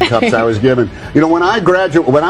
cups I was given. You know, when I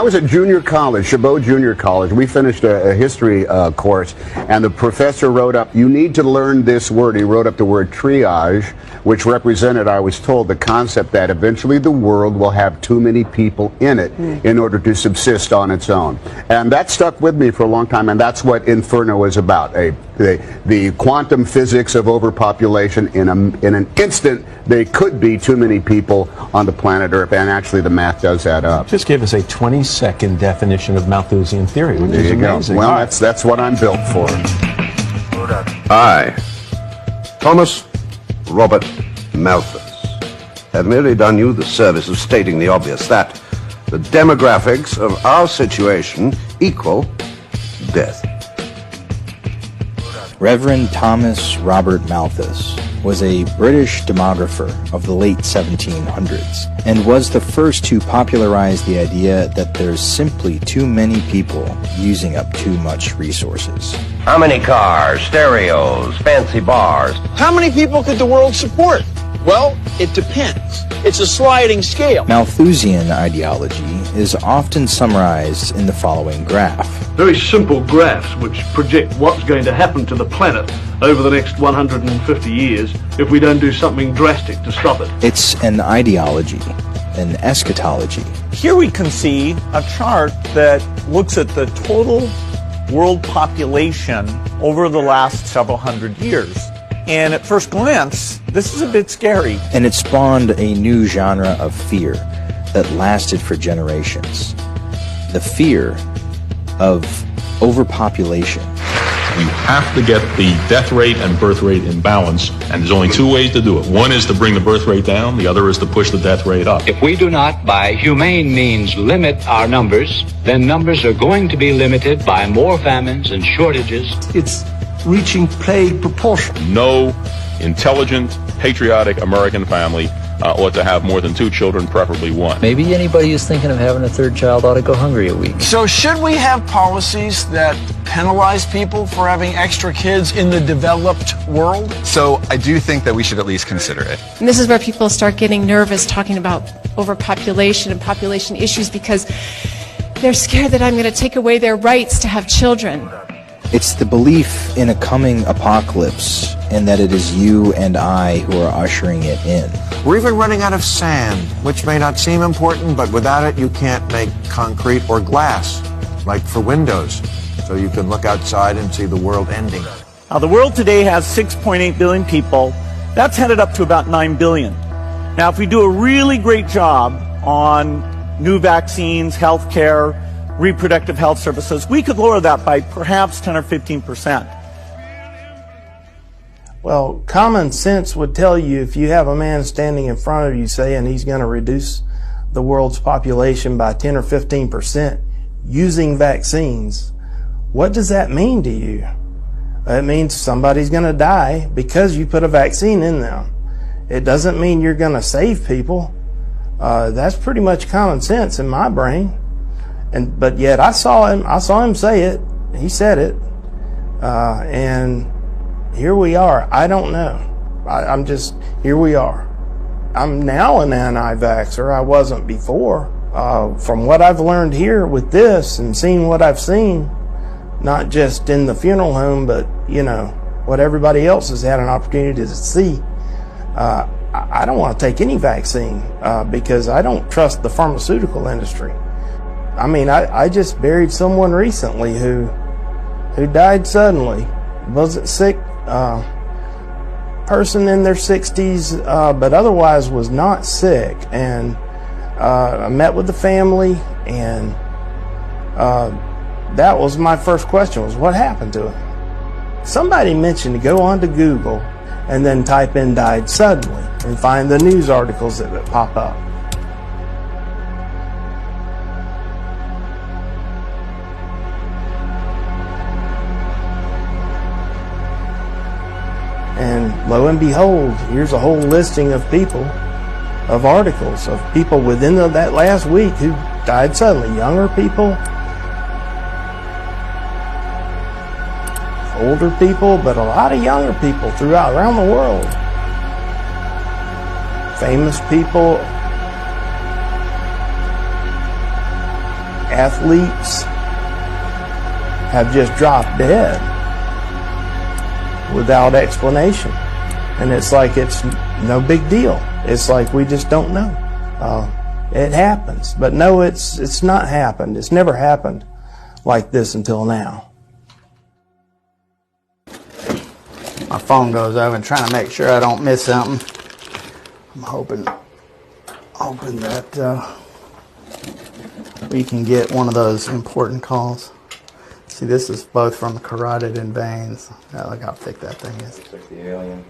was at junior college, Chabot Junior College, we finished a history course, and the professor wrote up, you need to learn this word. He wrote up the word triage, which represented, I was told, the concept that eventually the world will have too many people in it in order to subsist on its own. And that stuck with me for a long time, and that's what Inferno is about. The quantum physics of overpopulation. In an instant, there could be too many people on the planet Earth, and actually the math does add up. Just give us a 20-second definition of Malthusian theory, which is amazing. Well, that's what I'm built for. I, Thomas Robert Malthus, have merely done you the service of stating the obvious, that the demographics of our situation equal death. Reverend Thomas Robert Malthus was a British demographer of the late 1700s and was the first to popularize the idea that there's simply too many people using up too much resources. How many cars, stereos, fancy bars? How many people could the world support? Well, it depends. It's a sliding scale. Malthusian ideology is often summarized in the following graph. Very simple graphs which project what's going to happen to the planet over the next 150 years if we don't do something drastic to stop it. It's an ideology, an eschatology. Here we can see a chart that looks at the total world population over the last several hundred years. And at first glance, this is a bit scary. And it spawned a new genre of fear that lasted for generations. The fear of overpopulation. We have to get the death rate and birth rate in balance, and there's only two ways to do it. One is to bring the birth rate down, the other is to push the death rate up. If we do not, by humane means, limit our numbers, then numbers are going to be limited by more famines and shortages. It's reaching plague proportion. No intelligent, patriotic American family ought to have more than 2 children, preferably 1. Maybe anybody who's thinking of having a 3rd child ought to go hungry a week. So should we have policies that penalize people for having extra kids in the developed world? So I do think that we should at least consider it. And this is where people start getting nervous talking about overpopulation and population issues because they're scared that I'm going to take away their rights to have children. It's the belief in a coming apocalypse and that it is you and I who are ushering it in. We're even running out of sand, which may not seem important, but without it you can't make concrete or glass, like for windows, so you can look outside and see the world ending. Now, the world today has 6.8 billion people. That's headed up to about 9 billion. Now, if we do a really great job on new vaccines, health care, reproductive health services, we could lower that by perhaps 10 or 15%. Well, common sense would tell you if you have a man standing in front of you saying he's going to reduce the world's population by 10 or 15% using vaccines, what does that mean to you? It means somebody's going to die because you put a vaccine in them. It doesn't mean you're going to save people. That's pretty much common sense in my brain. But yet I saw him say it. He said it. And here we are. I don't know. Here we are. I'm now an anti-vaxxer. I wasn't before. From what I've learned here with this and seeing what I've seen, not just in the funeral home, but, what everybody else has had an opportunity to see, I don't want to take any vaccine because I don't trust the pharmaceutical industry. I mean, I just buried someone recently who died suddenly. Wasn't sick, person in their 60s, but otherwise was not sick. And I met with the family, and that was my first question, was what happened to him? Somebody mentioned to go on to Google and then type in died suddenly and find the news articles that pop up. And lo and behold, here's a whole listing of people, of articles, of people within that last week who died suddenly. Younger people, older people, but a lot of younger people around the world. Famous people, athletes have just dropped dead without explanation. And it's like it's no big deal. It's like we just don't know. It happens. But no, it's not happened. It's never happened like this until now. My phone goes over and trying to make sure I don't miss something. I'm hoping that we can get one of those important calls. See, this is both from the carotid and veins. Oh, look how thick that thing is. It's like the alien.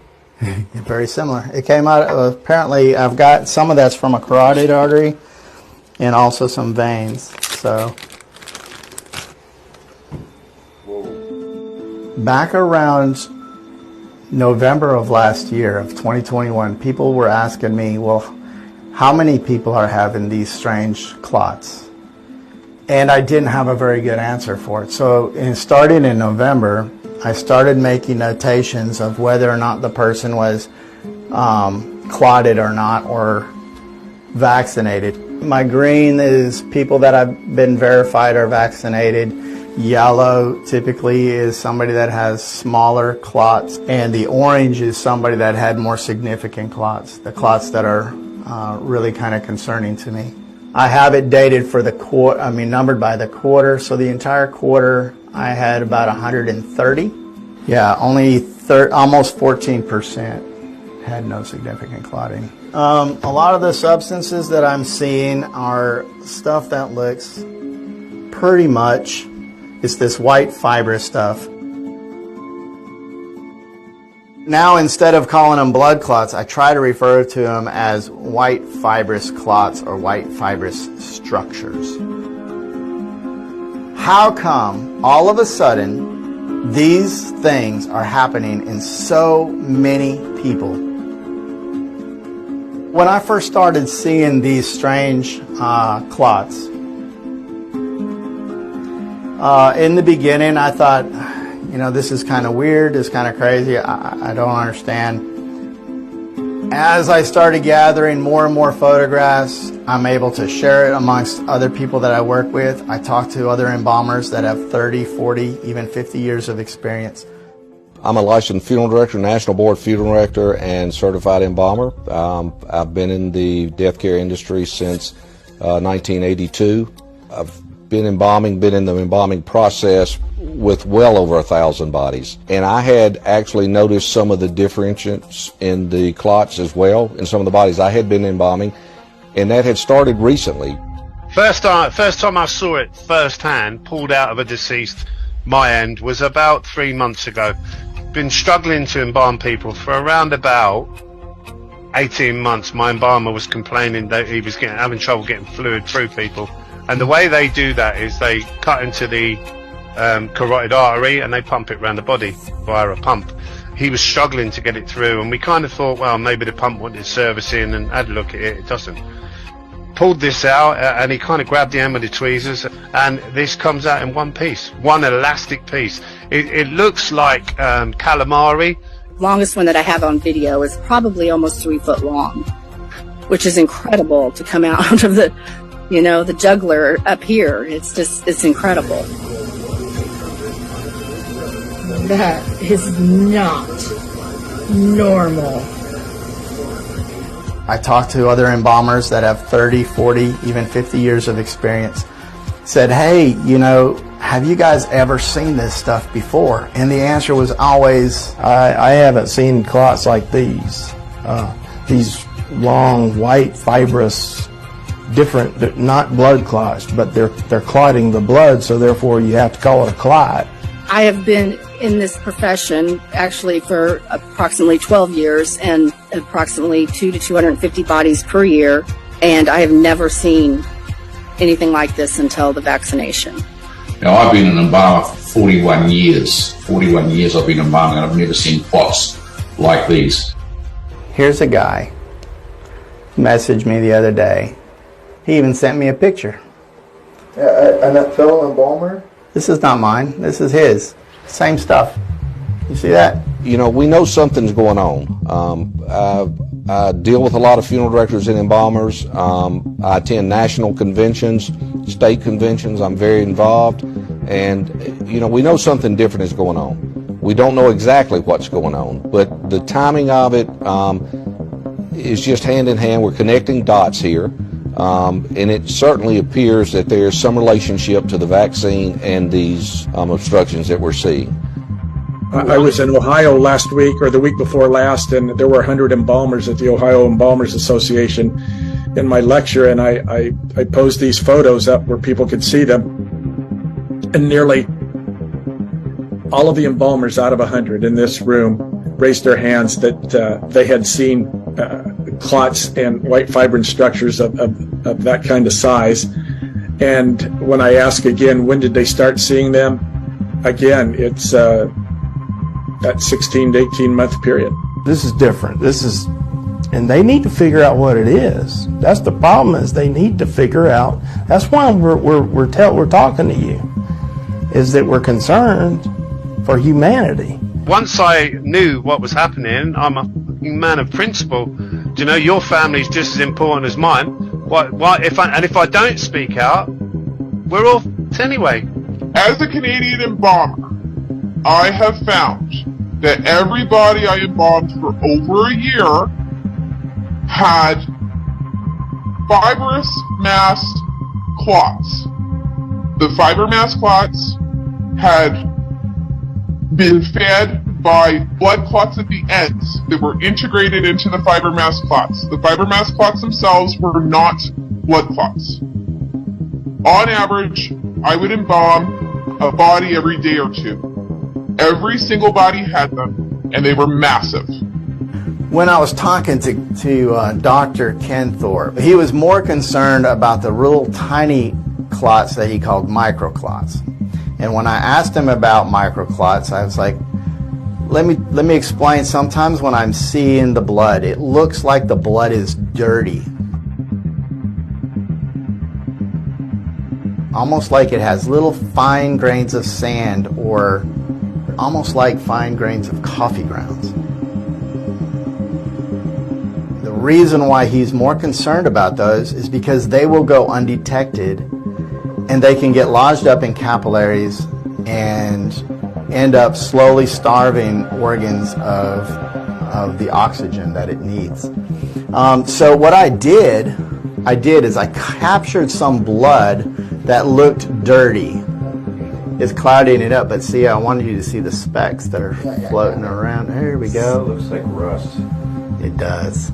Very similar. It came out, apparently I've got some of that's from a carotid artery and also some veins. So back around November of last year, of 2021, people were asking me, well, how many people are having these strange clots? And I didn't have a very good answer for it. So starting in November, I started making notations of whether or not the person was clotted or not, or vaccinated. My green is people that have been verified are vaccinated. Yellow typically is somebody that has smaller clots, and the orange is somebody that had more significant clots, the clots that are really kind of concerning to me. I have it dated for the quarter, numbered by the quarter, so the entire quarter I had about 130. Yeah, only almost 14% had no significant clotting. A lot of the substances that I'm seeing are stuff that looks pretty much, it's this white fibrous stuff. Now, instead of calling them blood clots, I try to refer to them as white fibrous clots or white fibrous structures. How come all of a sudden these things are happening in so many people? When I first started seeing these strange clots, in the beginning I thought, this is kind of weird, this is kind of crazy, I don't understand. As I started gathering more and more photographs, I'm able to share it amongst other people that I work with. I talk to other embalmers that have 30, 40, even 50 years of experience. I'm a licensed funeral director, National Board Funeral Director, and certified embalmer. I've been in the death care industry since 1982. I've been in the embalming process with well over 1,000 bodies. And I had actually noticed some of the differentiations in the clots as well in some of the bodies I had been embalming, and that had started recently. First time I saw it firsthand, pulled out of a deceased, my end, was about 3 months ago. Been struggling to embalm people for around about 18 months. My embalmer was complaining that he was having trouble getting fluid through people. And the way they do that is they cut into the carotid artery and they pump it around the body via a pump. He was struggling to get it through, and we kind of thought, well, maybe the pump wanted servicing, and had a look at it, it doesn't. Pulled this out, and he kind of grabbed the end with the tweezers, and this comes out in one piece, one elastic piece. It looks like calamari. Longest one that I have on video is probably almost 3 foot long, which is incredible to come out of the the jugular up here. It's incredible. That is not normal. I talk to other embalmers that have 30, 40, even 50 years of experience. Said, hey, have you guys ever seen this stuff before? And the answer was always, I haven't seen clots like these. These long, white, fibrous, different, not blood clots, but they're clotting the blood, so therefore you have to call it a clot. I have been in this profession actually for approximately 12 years and approximately 200 to 250 bodies per year, and I have never seen anything like this until the vaccination. Now, I've been an embalmer for 41 years. 41 years I've been embalming, and I've never seen clots like these. Here's a guy messaged me the other day. He even sent me a picture. And that fellow embalmer? This is not mine. This is his. Same stuff. You see that? You know, we know something's going on. I deal with a lot of funeral directors and embalmers. I attend national conventions, state conventions. I'm very involved. And, you know, we know something different is going on. We don't know exactly what's going on, but the timing of it is just hand in hand. We're connecting dots here. And it certainly appears that there's some relationship to the vaccine and these obstructions that we're seeing. I was in Ohio last week or the week before last, and there were 100 embalmers at the Ohio Embalmers Association in my lecture, and I posed these photos up where people could see them, and nearly all of the embalmers out of 100 in this room raised their hands that they had seen clots and white fibrin structures of that kind of size. And when I ask again, when did they start seeing them? Again, it's that 16 to 18 month period. This is different. And they need to figure out what it is. That's the problem, is they need to figure out. That's why we're talking to you, is that we're concerned for humanity. Once I knew what was happening, I'm a man of principle. Do you know, your family's just as important as mine? If I don't speak out, we're all anyway. As a Canadian embalmer, I have found that everybody I embalmed for over a year had fibrous mass clots. The fiber mass clots had been fed by blood clots at the ends that were integrated into the fiber mass clots. The fiber mass clots themselves were not blood clots. On average, I would embalm a body every day or two. Every single body had them, and they were massive. When I was talking to Dr. Ken Thorpe, he was more concerned about the real tiny clots that he called microclots. And when I asked him about microclots, I was like, let me explain. Sometimes when I'm seeing the blood, it looks like the blood is dirty. Almost like it has little fine grains of sand, or almost like fine grains of coffee grounds. The reason why he's more concerned about those is because they will go undetected, and they can get lodged up in capillaries and end up slowly starving organs of the oxygen that it needs. So what I did is I captured some blood that looked dirty. It's clouding it up, but see, I wanted you to see the specks that are floating around. There we go. It looks like rust. It does.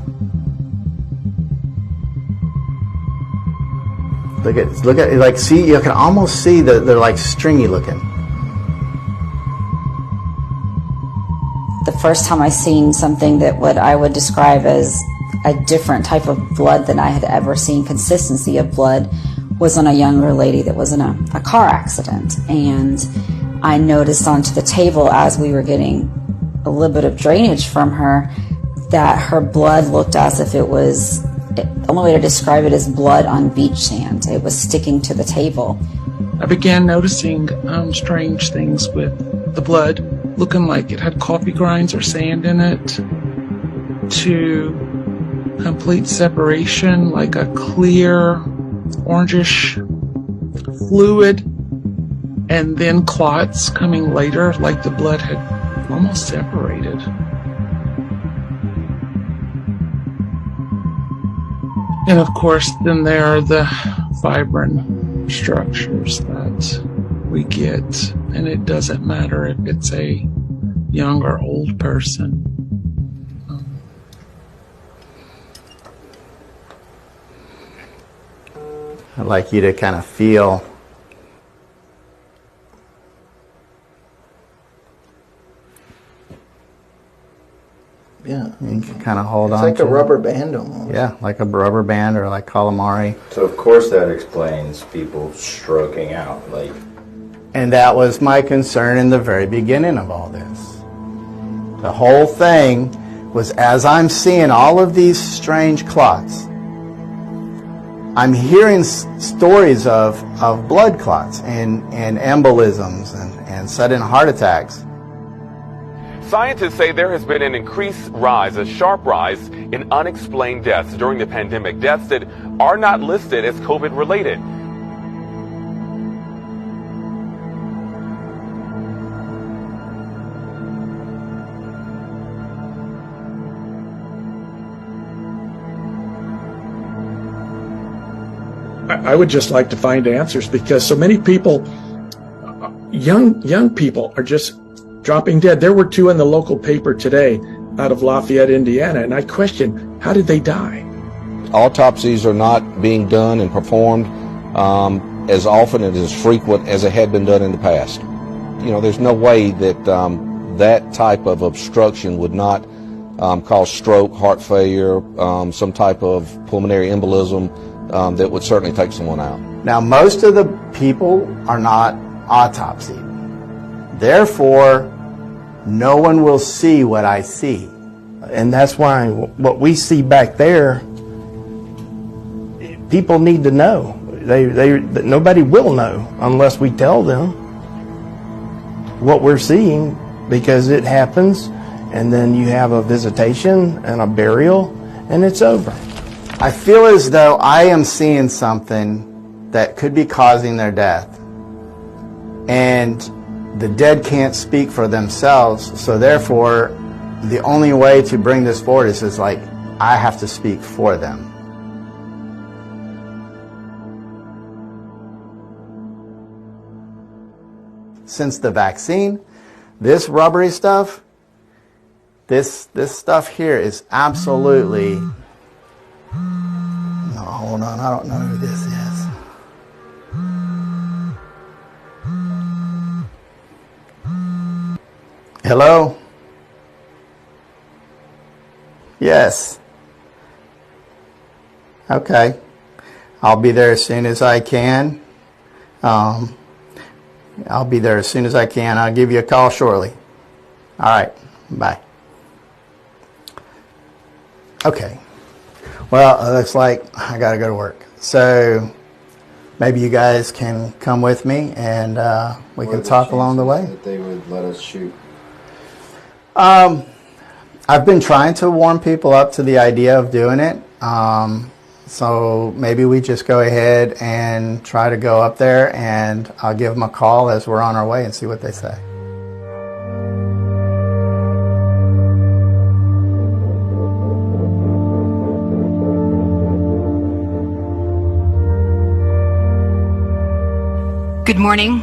Look at it, like, see, you can almost see that they're like stringy looking. The first time I seen something that what I would describe as a different type of blood than I had ever seen, consistency of blood, was on a younger lady that was in a car accident. And I noticed onto the table as we were getting a little bit of drainage from her that her blood looked as if it was, the only way to describe it is blood on beach sand. It was sticking to the table. I began noticing strange things with the blood, looking like it had coffee grinds or sand in it, to complete separation, like a clear orangish fluid, and then clots coming later, like the blood had almost separated. And of course, then there are the fibrin structures that we get, and it doesn't matter if it's a young or old person. I'd like you to kind of feel Yeah. You can kind of hold on to it. It's like a it. rubber band almost. Yeah, like a rubber band or like calamari. So of course that explains people stroking out. And that was my concern in the very beginning of all this. The whole thing was, as I'm seeing all of these strange clots, I'm hearing stories of blood clots and embolisms and sudden heart attacks. Scientists say there has been an increased rise, a sharp rise in unexplained deaths during the pandemic, deaths that are not listed as COVID-related. I would just like to find answers, because so many people, young people, are just dropping dead. There were 2 in the local paper today out of Lafayette, Indiana, and I question, how did they die? Autopsies are not being done and performed as often and as frequent as it had been done in the past. You know, there's no way that that type of obstruction would not cause stroke, heart failure, some type of pulmonary embolism that would certainly take someone out. Now, most of the people are not autopsied. Therefore, no one will see what I see. And that's why what we see back there, people need to know. Nobody will know unless we tell them what we're seeing, because it happens, and then you have a visitation and a burial, and it's over. I feel as though I am seeing something that could be causing their death. And the dead can't speak for themselves, so therefore the only way to bring this forward is like, I have to speak for them. Since the vaccine, this rubbery stuff, this stuff here is absolutely... No, hold on, I don't know who this is. Hello? Yes. Okay. I'll be there as soon as I can. I'll be there as soon as I can. I'll give you a call shortly. All right. Bye. Okay. Well, it looks like I got to go to work. So maybe you guys can come with me and we can talk along the way. That they would let us shoot. I've been trying to warm people up to the idea of doing it. So maybe we just go ahead and try to go up there, and I'll give them a call as we're on our way and see what they say. Good morning.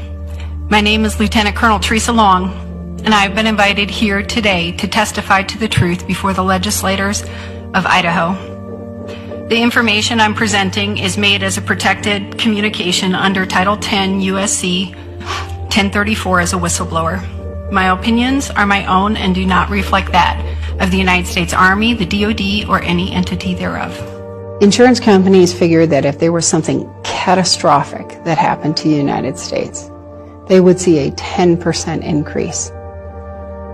My name is Lieutenant Colonel Teresa Long, and I've been invited here today to testify to the truth before the legislators of Idaho. The information I'm presenting is made as a protected communication under Title 10 USC 1034 as a whistleblower. My opinions are my own and do not reflect that of the United States Army, the DoD, or any entity thereof. Insurance companies figured that if there was something catastrophic that happened to the United States, they would see a 10% increase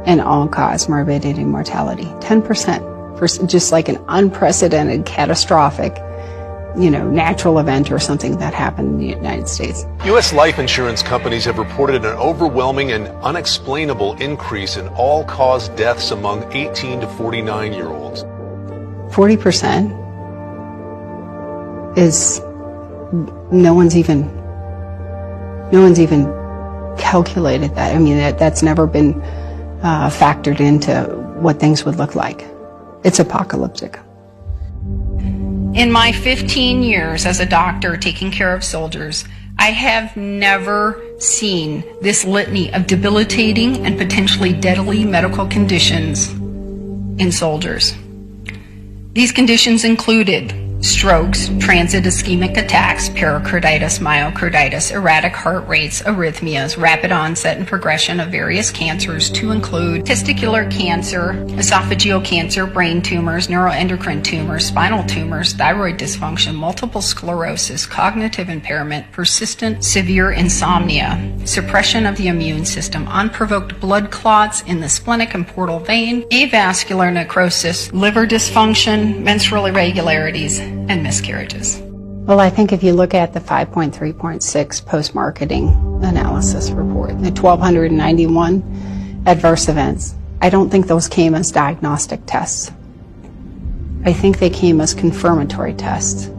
in all-cause morbidity and mortality. 10% for just like an unprecedented, catastrophic, natural event or something that happened in the United States. U.S. life insurance companies have reported an overwhelming and unexplainable increase in all-cause deaths among 18 to 49-year-olds. 40% is no one's even calculated that. I mean, that's never been factored into what things would look like. It's apocalyptic. In my 15 years as a doctor taking care of soldiers, I have never seen this litany of debilitating and potentially deadly medical conditions in soldiers. These conditions included strokes, transient ischemic attacks, pericarditis, myocarditis, erratic heart rates, arrhythmias, rapid onset and progression of various cancers to include testicular cancer, esophageal cancer, brain tumors, neuroendocrine tumors, spinal tumors, thyroid dysfunction, multiple sclerosis, cognitive impairment, persistent severe insomnia, suppression of the immune system, unprovoked blood clots in the splenic and portal vein, avascular necrosis, liver dysfunction, menstrual irregularities, and miscarriages. Well, I think if you look at the 5.3.6 post-marketing analysis report, the 1,291 adverse events, I don't think those came as diagnostic tests. I think they came as confirmatory tests.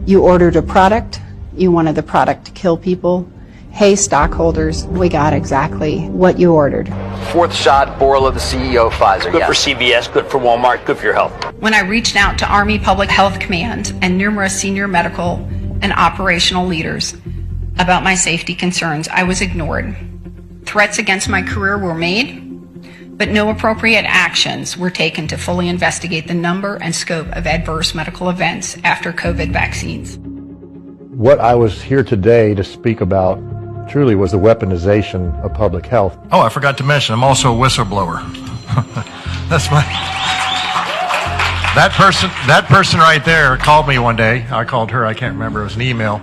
You ordered a product, you wanted the product to kill people. Hey, stockholders, we got exactly what you ordered. Fourth shot, Borla, the CEO of Pfizer. Good for CVS, good for Walmart, good for your health. When I reached out to Army Public Health Command and numerous senior medical and operational leaders about my safety concerns, I was ignored. Threats against my career were made, but no appropriate actions were taken to fully investigate the number and scope of adverse medical events after COVID vaccines. What I was here today to speak about truly was the weaponization of public health. Oh, I forgot to mention, I'm also a whistleblower. That's my... That person right there called me one day. I called her, I can't remember, it was an email.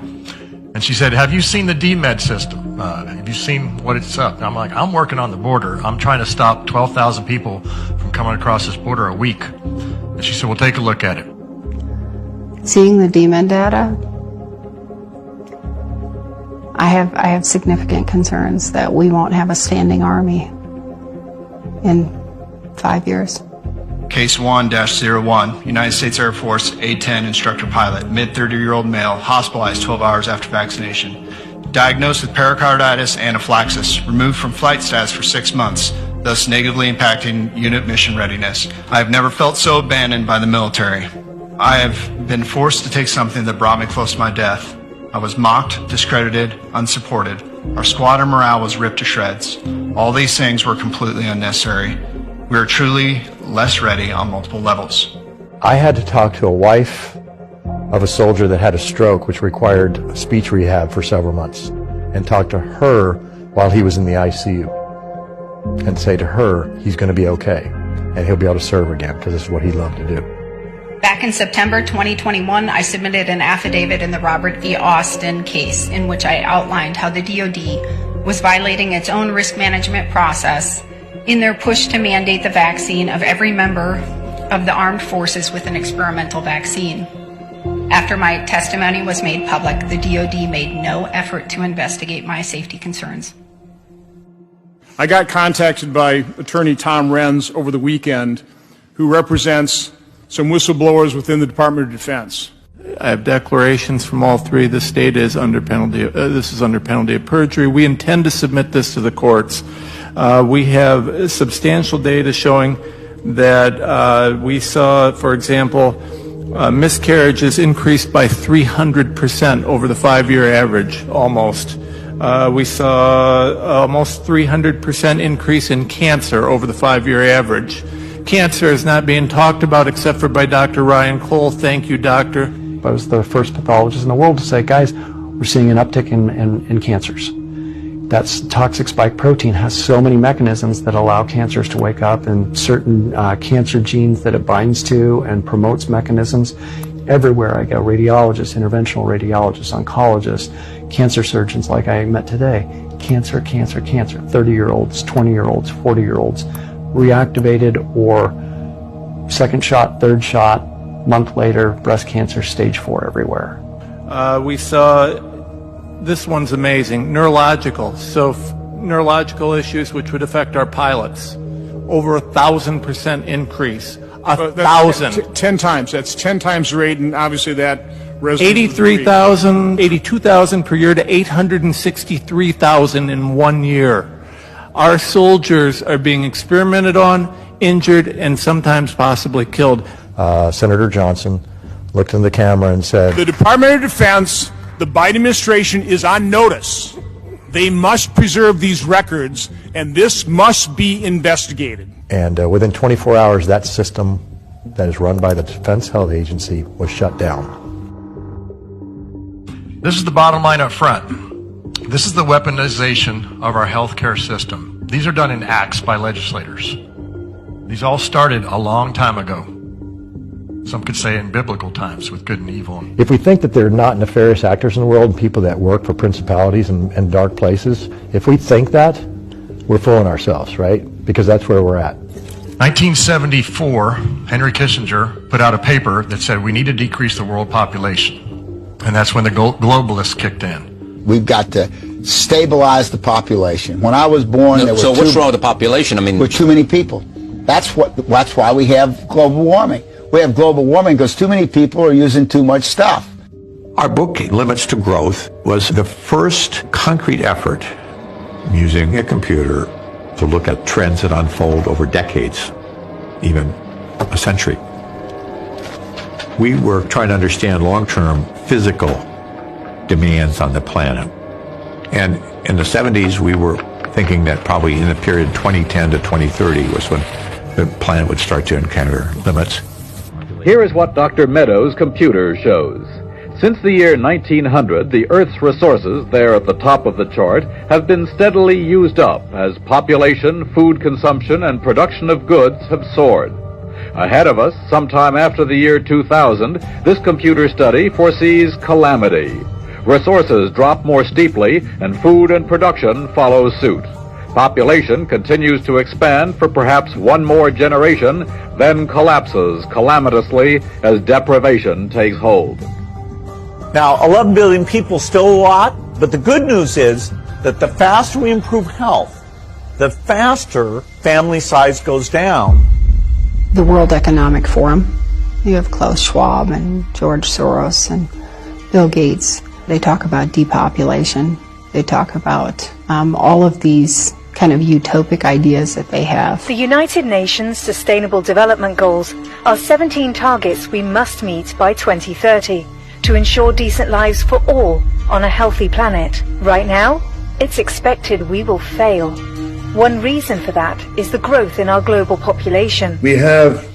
And she said, have you seen the DMED system? Have you seen what it's up? And I'm like, I'm working on the border. I'm trying to stop 12,000 people from coming across this border a week. And she said, well, take a look at it. Seeing the DMED data, I have significant concerns that we won't have a standing army in 5 years. Case 1-01, United States Air Force A-10 instructor pilot, mid-30-year-old male, hospitalized 12 hours after vaccination. Diagnosed with pericarditis and anaphylaxis, removed from flight status for 6 months, thus negatively impacting unit mission readiness. I have never felt so abandoned by the military. I have been forced to take something that brought me close to my death. I was mocked, discredited, unsupported. Our squadron morale was ripped to shreds. All these things were completely unnecessary. We are truly less ready on multiple levels. I had to talk to a wife of a soldier that had a stroke, which required speech rehab for several months, and talk to her while he was in the ICU and say to her, he's going to be okay, and he'll be able to serve again, because this is what he loved to do. Back in September 2021, I submitted an affidavit in the Robert E. Austin case in which I outlined how the DoD was violating its own risk management process in their push to mandate the vaccine of every member of the armed forces with an experimental vaccine. After my testimony was made public, the DoD made no effort to investigate my safety concerns. I got contacted by Attorney Tom Renz over the weekend, who represents some whistleblowers within the Department of Defense. I have declarations from all three. This state is under penalty. This is under penalty of perjury. We intend to submit this to the courts. We have substantial data showing that we saw, for example, miscarriages increased by 300% over the 5-year average, almost. We saw almost 300% increase in cancer over the 5-year average. Cancer is not being talked about except for by Dr. Ryan Cole. Thank you, doctor. I was the first pathologist in the world to say, guys, we're seeing an uptick in cancers. That toxic spike protein has so many mechanisms that allow cancers to wake up, and certain cancer genes that it binds to and promotes mechanisms. Everywhere I go, radiologists, interventional radiologists, oncologists, cancer surgeons like I met today, cancer, cancer, cancer, 30-year-olds, 20-year-olds, 40-year-olds, reactivated or second shot, third shot, month later, breast cancer, stage 4 everywhere. We saw, this one's amazing, neurological. So neurological issues which would affect our pilots, over 1,000% increase. 1,000. 10 times. That's 10 times the rate, and obviously that 83,000, 82,000 per year to 863,000 in 1 year. Our soldiers are being experimented on, injured, and sometimes possibly killed. Senator Johnson looked in the camera and said, the Department of Defense, the Biden administration is on notice. They must preserve these records, and this must be investigated. And within 24 hours, that system that is run by the Defense Health Agency was shut down. This is the bottom line up front. This is the weaponization of our healthcare system. These are done in acts by legislators. These all started a long time ago. Some could say in biblical times with good and evil. If we think that there are not nefarious actors in the world and people that work for principalities and dark places, if we think that, we're fooling ourselves, right? Because that's where we're at. 1974, Henry Kissinger put out a paper that said we need to decrease the world population. And that's when the globalists kicked in. We've got to stabilize the population. When I was born, there were so what's wrong with the population? I mean, were too many people. That's why we have global warming. We have global warming because too many people are using too much stuff. Our book, Limits to Growth, was the first concrete effort using a computer to look at trends that unfold over decades, even a century. We were trying to understand long-term physical demands on the planet. And in the 70s, we were thinking that probably in the period 2010 to 2030 was when the planet would start to encounter limits. Here is what Dr. Meadows' computer shows. Since the year 1900, the Earth's resources, there at the top of the chart, have been steadily used up as population, food consumption, and production of goods have soared. Ahead of us, sometime after the year 2000, this computer study foresees calamity. Resources drop more steeply, and food and production follow suit. Population continues to expand for perhaps one more generation, then collapses calamitously as deprivation takes hold. Now, 11 billion people, still a lot, but the good news is that the faster we improve health, the faster family size goes down. The World Economic Forum, you have Klaus Schwab and George Soros and Bill Gates. They talk about depopulation. They talk about all of these kind of utopic ideas that they have. The United Nations Sustainable Development Goals are 17 targets we must meet by 2030 to ensure decent lives for all on a healthy planet. Right now, it's expected we will fail. One reason for that is the growth in our global population. We have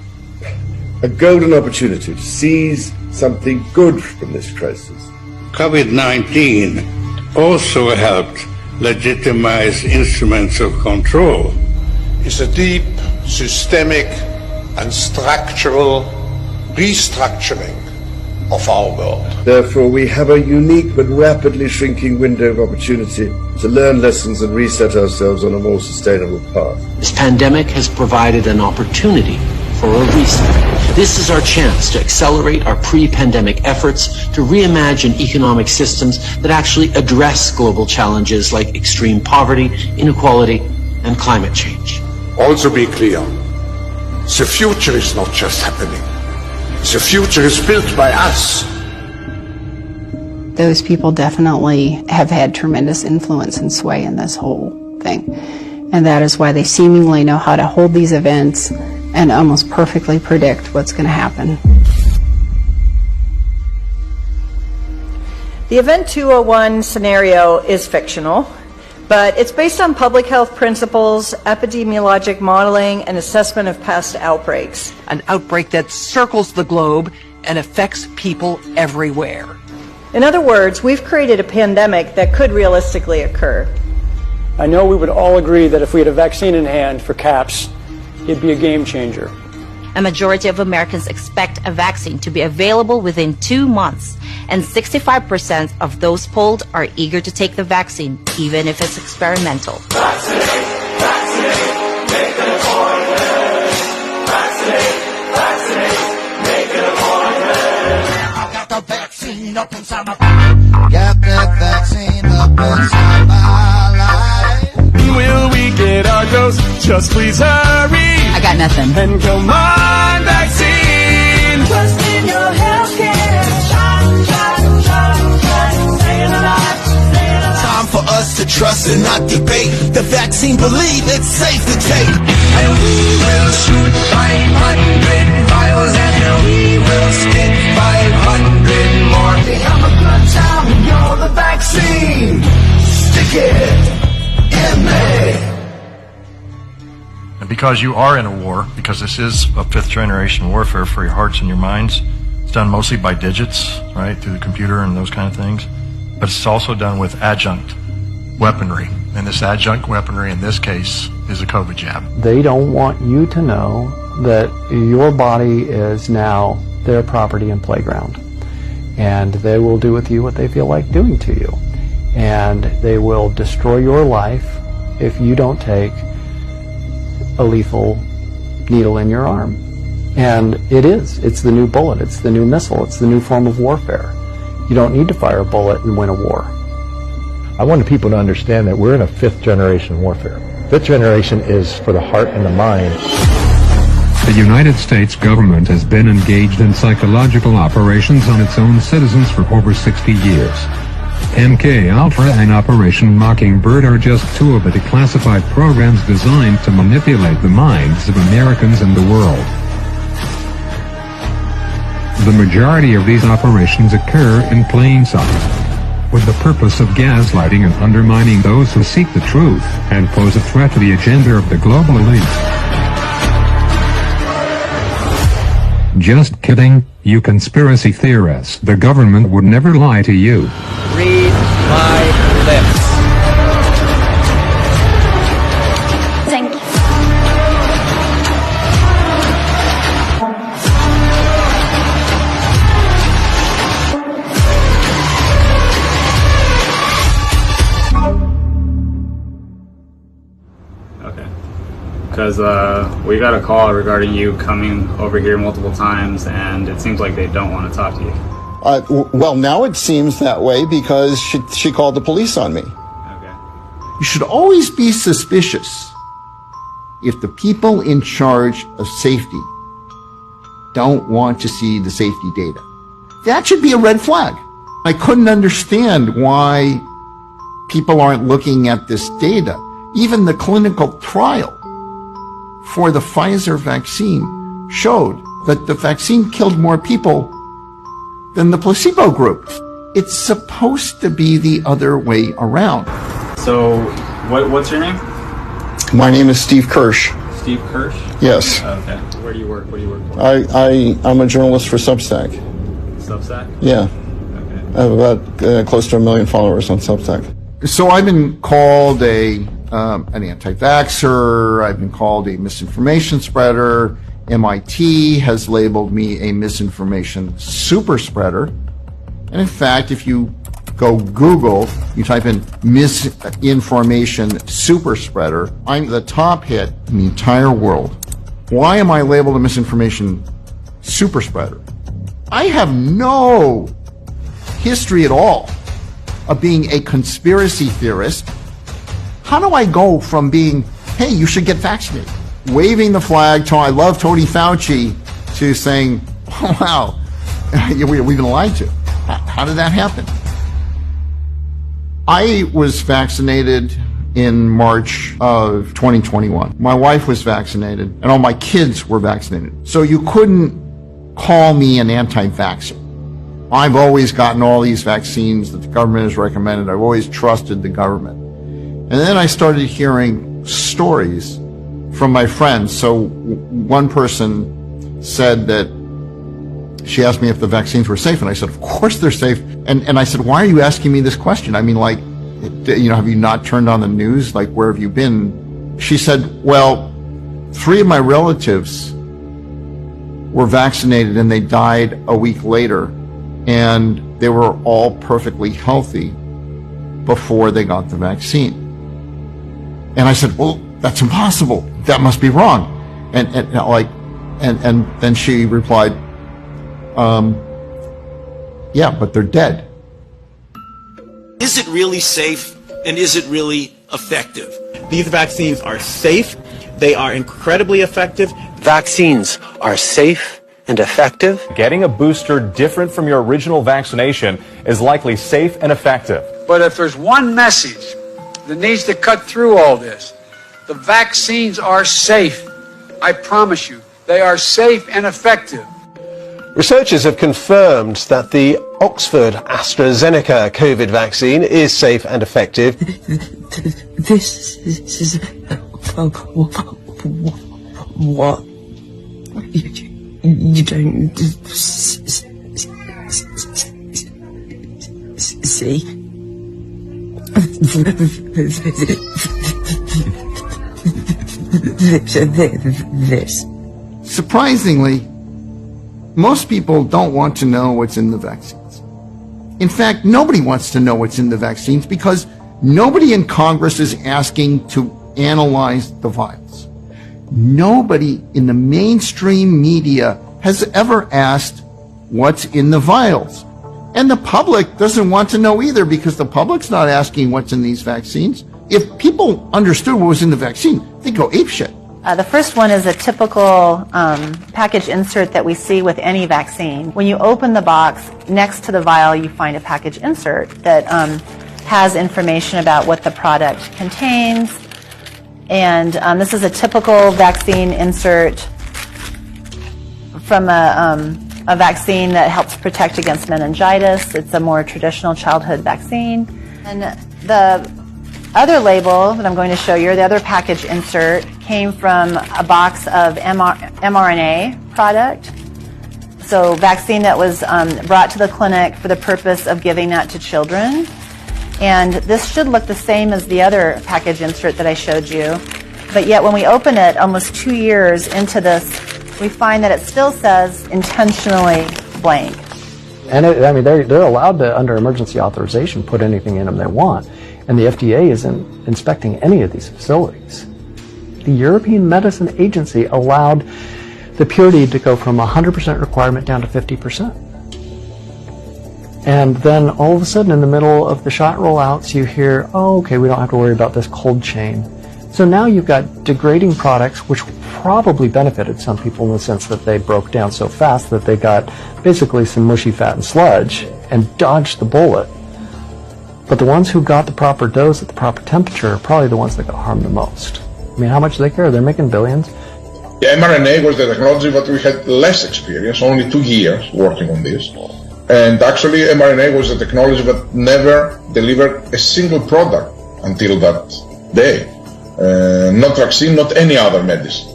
a golden opportunity to seize something good from this crisis. COVID-19 also helped legitimize instruments of control. It's a deep, systemic, and structural restructuring of our world. Therefore, we have a unique but rapidly shrinking window of opportunity to learn lessons and reset ourselves on a more sustainable path. This pandemic has provided an opportunity for a reset. This is our chance to accelerate our pre-pandemic efforts to reimagine economic systems that actually address global challenges like extreme poverty, inequality, and climate change. Also be clear, the future is not just happening. The future is built by us. Those people definitely have had tremendous influence and sway in this whole thing. And that is why they seemingly know how to hold these events and almost perfectly predict what's going to happen. The Event 201 scenario is fictional, but it's based on public health principles, epidemiologic modeling, and assessment of past outbreaks. An outbreak that circles the globe and affects people everywhere. In other words, we've created a pandemic that could realistically occur. I know we would all agree that if we had a vaccine in hand for CAPS, it'd be a game changer. A majority of Americans expect a vaccine to be available within 2 months, and 65% of those polled are eager to take the vaccine, even if it's experimental. Vaccinate, vaccinate, make an appointment. Vaccinate, vaccinate, make an appointment. I got the vaccine up inside my body. Got that vaccine up inside my life. Will we get our dose? Just please hurry. I got nothing. And come on, vaccine. Trust in your healthcare. Shine, shine, shine, shine. Staying alive, staying alive. Time for us to trust and not debate. The vaccine, believe it's safe to take. And we will shoot 500 vials and we will stick 500 more. They have a good time when you're the vaccine. Stick it. And because you are in a war, because this is a fifth-generation warfare for your hearts and your minds, it's done mostly by digits, right, through the computer and those kind of things. But it's also done with adjunct weaponry. And this adjunct weaponry in this case is a COVID jab. They don't want you to know that your body is now their property and playground. And they will do with you what they feel like doing to you. And they will destroy your life if you don't take a lethal needle in your arm. And it's the new bullet, it's the new missile, it's the new form of warfare. You don't need to fire a bullet and win a war. I wanted people to understand that we're in a fifth generation warfare. Fifth generation is for the heart and the mind. The United States government has been engaged in psychological operations on its own citizens for over 60 years. MK Ultra and Operation Mockingbird are just two of the declassified programs designed to manipulate the minds of Americans and the world. The majority of these operations occur in plain sight, with the purpose of gaslighting and undermining those who seek the truth and pose a threat to the agenda of the global elite. Just kidding, you conspiracy theorists. The government would never lie to you. Read my lips. Thank you. Okay. Because we got a call regarding you coming over here multiple times, and it seems like they don't want to talk to you. Well, now it seems that way because she called the police on me. Okay. You should always be suspicious if the people in charge of safety don't want to see the safety data. That should be a red flag. I couldn't understand why people aren't looking at this data. Even the clinical trial for the Pfizer vaccine showed that the vaccine killed more people than the placebo group. It's supposed to be the other way around. So, what's your name? My name is Steve Kirsch. Steve Kirsch? Yes. Okay. Where do you work? What do you work for? I'm a journalist for Substack. Substack? Yeah. Okay. I have about close to 1 million followers on Substack. So I've been called an anti-vaxxer. I've been called a misinformation spreader. MIT has labeled me a misinformation super spreader. And in fact, if you go Google, you type in misinformation super spreader, I'm the top hit in the entire world. Why am I labeled a misinformation super spreader? I have no history at all of being a conspiracy theorist. How do I go from being, hey, you should get vaccinated, waving the flag to I love Tony Fauci, to saying, oh, wow, we've been lied to? How did that happen? I was vaccinated in March of 2021. My wife was vaccinated, and all my kids were vaccinated. So you couldn't call me an anti-vaxxer. I've always gotten all these vaccines that the government has recommended. I've always trusted the government. And then I started hearing stories from my friends. So one person said that she asked me if the vaccines were safe, and I said, of course they're safe. And I said, why are you asking me this question? I mean, like, have you not turned on the news? Like, where have you been? She said, well, 3 of my relatives were vaccinated and they died a week later, and they were all perfectly healthy before they got the vaccine. And I said, well, that's impossible. That must be wrong. And then she replied, yeah, but they're dead. Is it really safe, and is it really effective? These vaccines are safe. They are incredibly effective. Vaccines are safe and effective. Getting a booster different from your original vaccination is likely safe and effective. But if there's one message that needs to cut through all this, the vaccines are safe. I promise you, they are safe and effective. Researchers have confirmed that the Oxford AstraZeneca COVID vaccine is safe and effective. This is what you don't see. This. Surprisingly, most people don't want to know what's in the vaccines. In fact, nobody wants to know what's in the vaccines because nobody in Congress is asking to analyze the vials. Nobody in the mainstream media has ever asked what's in the vials. And the public doesn't want to know either because the public's not asking what's in these vaccines. If people understood what was in the vaccine, they'd go apeshit. The first one is a typical package insert that we see with any vaccine. When you open the box, next to the vial, you find a package insert that has information about what the product contains. And this is a typical vaccine insert from a vaccine that helps protect against meningitis. It's a more traditional childhood vaccine. And the other label that I'm going to show you, the other package insert, came from a box of mRNA product. So vaccine that was brought to the clinic for the purpose of giving that to children. And this should look the same as the other package insert that I showed you. But yet when we open it almost 2 years into this, we find that it still says intentionally blank. And I mean, they're allowed to, under emergency authorization, put anything in them they want. And the FDA isn't inspecting any of these facilities. The European Medicine Agency allowed the purity to go from 100% requirement down to 50%. And then all of a sudden in the middle of the shot rollouts you hear, oh, okay, we don't have to worry about this cold chain. So now you've got degrading products which probably benefited some people in the sense that they broke down so fast that they got basically some mushy fat and sludge and dodged the bullet. But the ones who got the proper dose at the proper temperature are probably the ones that got harmed the most. I mean, how much do they care? They're making billions. The mRNA was the technology that we had less experience, only 2 years working on this. And actually mRNA was the technology that never delivered a single product until that day. Not vaccine, not any other medicine.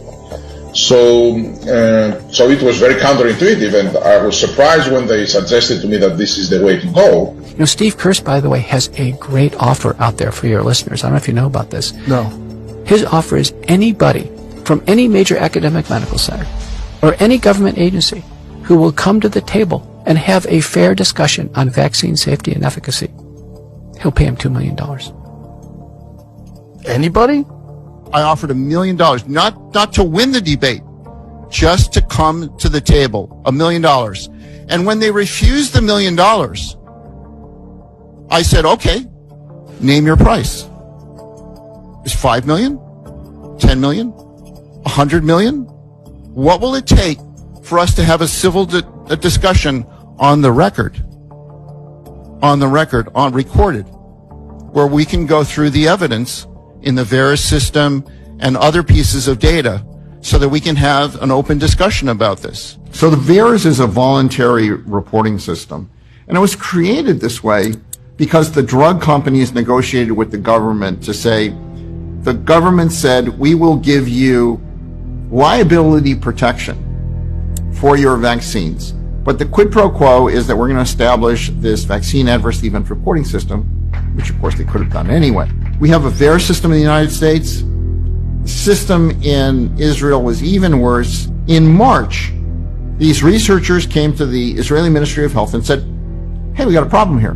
So it was very counterintuitive, and I was surprised when they suggested to me that this is the way to go. You know, Steve Kirsch, by the way, has a great offer out there for your listeners. I don't know if you know about this. No. His offer is anybody from any major academic medical center or any government agency who will come to the table and have a fair discussion on vaccine safety and efficacy. He'll pay him $2 million. Anybody? I offered $1 million, not to win the debate, just to come to the table, $1 million. And when they refused the $1 million, I said, okay, name your price. Is $5 million? $10 million? $100 million? What will it take for us to have a civil discussion on the record, recorded, where we can go through the evidence in the VERIS system and other pieces of data so that we can have an open discussion about this. So the VERIS is a voluntary reporting system, and it was created this way because the drug companies negotiated with the government to say, the government said, we will give you liability protection for your vaccines. But the quid pro quo is that we're going to establish this vaccine adverse event reporting system, which of course they could have done anyway. We have a VERIS system in the United States. The system in Israel was even worse. In March, these researchers came to the Israeli Ministry of Health and said, hey, we got a problem here.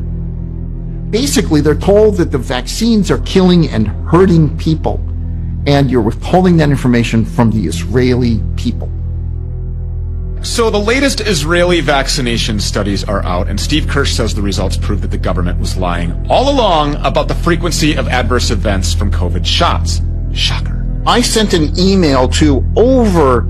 Basically, they're told that the vaccines are killing and hurting people, and you're withholding that information from the Israeli people. So the latest Israeli vaccination studies are out, and Steve Kirsch says the results prove that the government was lying all along about the frequency of adverse events from COVID shots. Shocker. I sent an email to over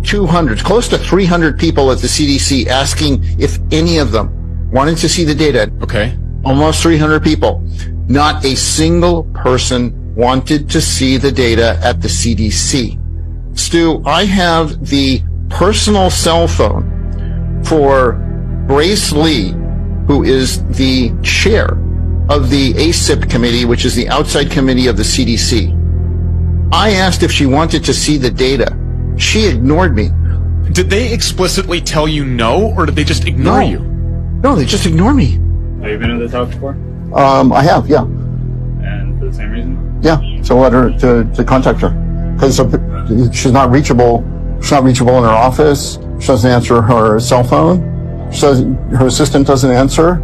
200, close to 300 people at the CDC asking if any of them wanted to see the data. Okay. Almost 300 people. Not a single person wanted to see the data at the CDC. Stu, I have the personal cell phone for Grace Lee, who is the chair of the ACIP committee, which is the outside committee of the CDC. I asked if she wanted to see the data. She ignored me. Did they explicitly tell you no, or did they just ignore you? No, they just ignore me. Have you been to this house before? I have, yeah. And for the same reason? Yeah, so I let her to contact her. Because she's not reachable. She's not reachable in her office. She doesn't answer her cell phone. Her assistant doesn't answer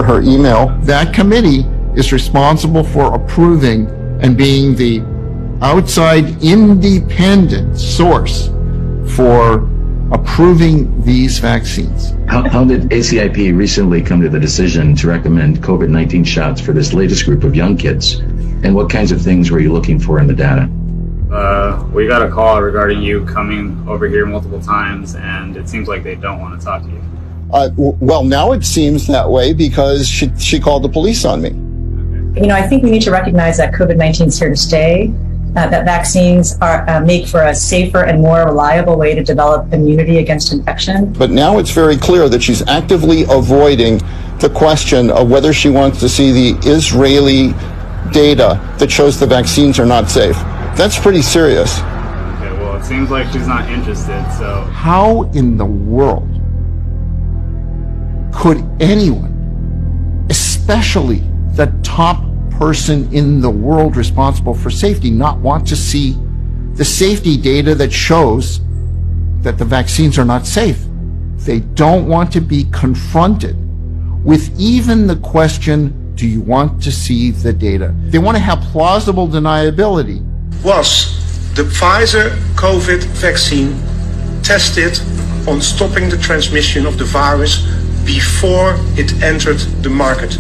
her email. That committee is responsible for approving and being the outside independent source for approving these vaccines. How did ACIP recently come to the decision to recommend COVID-19 shots for this latest group of young kids? And what kinds of things were you looking for in the data? We got a call regarding you coming over here multiple times, and it seems like they don't want to talk to you. Well, now it seems that way because she called the police on me. You know, I think we need to recognize that COVID-19 is here to stay, that vaccines make for a safer and more reliable way to develop immunity against infection. But now it's very clear that she's actively avoiding the question of whether she wants to see the Israeli data that shows the vaccines are not safe. That's pretty serious. Okay, well, it seems like she's not interested, so... How in the world could anyone, especially the top person in the world responsible for safety, not want to see the safety data that shows that the vaccines are not safe? They don't want to be confronted with even the question, do you want to see the data? They want to have plausible deniability. Was the Pfizer COVID vaccine tested on stopping the transmission of the virus before it entered the market?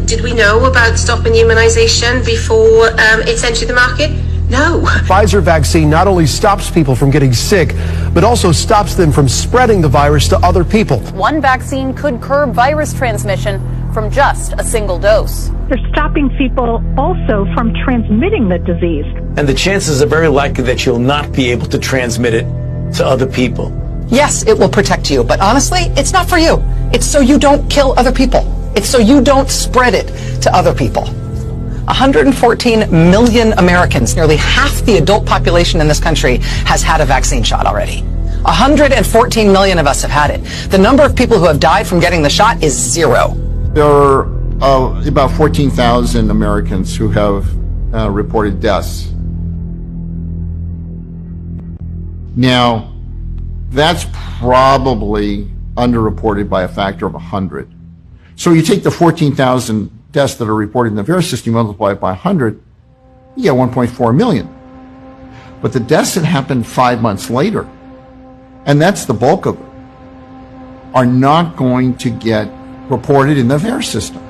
Did we know about stopping immunization before it's entered the market? No. Pfizer vaccine not only stops people from getting sick, but also stops them from spreading the virus to other people. One vaccine could curb virus transmission from just a single dose. They're stopping people also from transmitting the disease. And the chances are very likely that you'll not be able to transmit it to other people. Yes, it will protect you, but honestly, it's not for you. It's so you don't kill other people. It's so you don't spread it to other people. 114 million Americans, nearly half the adult population in this country, has had a vaccine shot already. 114 million of us have had it. The number of people who have died from getting the shot is 0. There are about 14,000 Americans who have reported deaths. Now, that's probably underreported by a factor of 100. So you take the 14,000 deaths that are reported in the VAERS system, you multiply it by 100, you get 1.4 million. But the deaths that happened 5 months later, and that's the bulk of it, are not going to get reported in the VAERS system.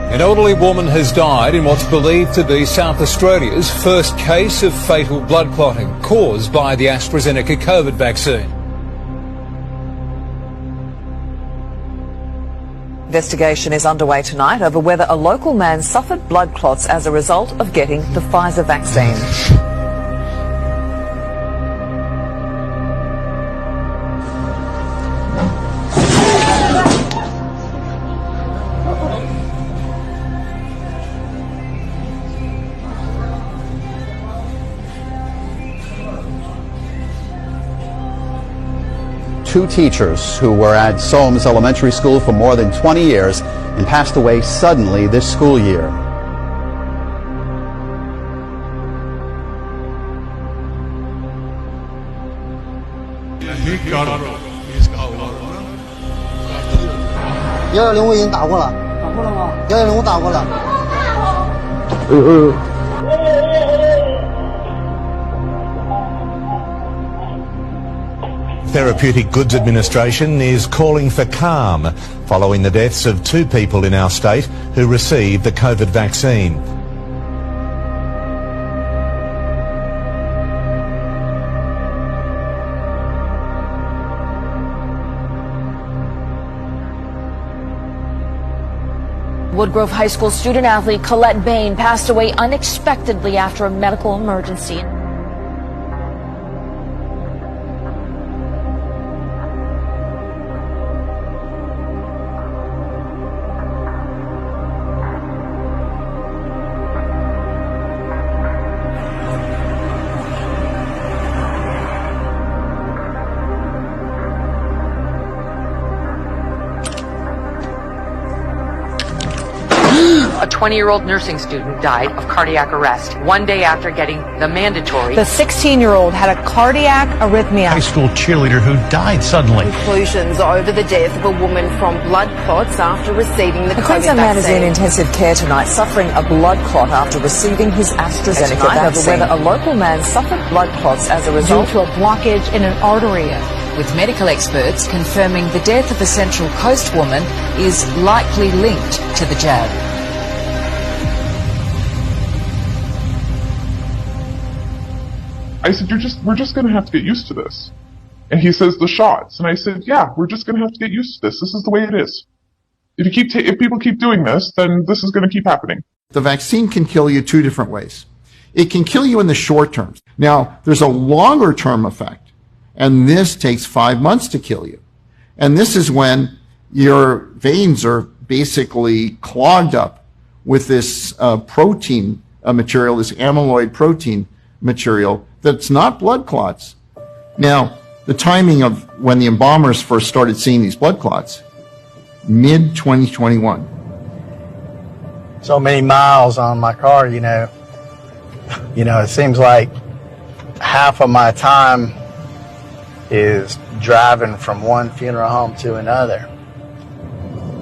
An elderly woman has died in what's believed to be South Australia's first case of fatal blood clotting caused by the AstraZeneca COVID vaccine. Investigation is underway tonight over whether a local man suffered blood clots as a result of getting the Pfizer vaccine. Two teachers who were at Solms Elementary School for more than 20 years and passed away suddenly this school year. Therapeutic Goods Administration is calling for calm following the deaths of 2 people in our state who received the COVID vaccine. Woodgrove High School student athlete Colette Bain passed away unexpectedly after a medical emergency. A 20-year-old nursing student died of cardiac arrest 1 day after getting the mandatory. The 16-year-old had a cardiac arrhythmia. High school cheerleader who died suddenly. Conclusions over the death of a woman from blood clots after receiving the A COVID Queensland man is in vaccine. intensive care tonight, suffering a blood clot after receiving his AstraZeneca vaccine. Over whether a local man suffered blood clots as a result due to a blockage in an artery. with medical experts confirming the death of a Central Coast woman is likely linked to the jab. I said, we're just going to have to get used to this. And he says, the shots. And I said, yeah, we're just going to have to get used to this. This is the way it is. If people keep doing this, then this is going to keep happening. The vaccine can kill you two different ways. It can kill you in the short term. Now, there's a longer term effect, and this takes 5 months to kill you. And this is when your veins are basically clogged up with this protein material, this amyloid protein material that's not blood clots. Now, the timing of when the embalmers first started seeing these blood clots, mid-2021. So many miles on my car, you know, it seems like half of my time is driving from one funeral home to another.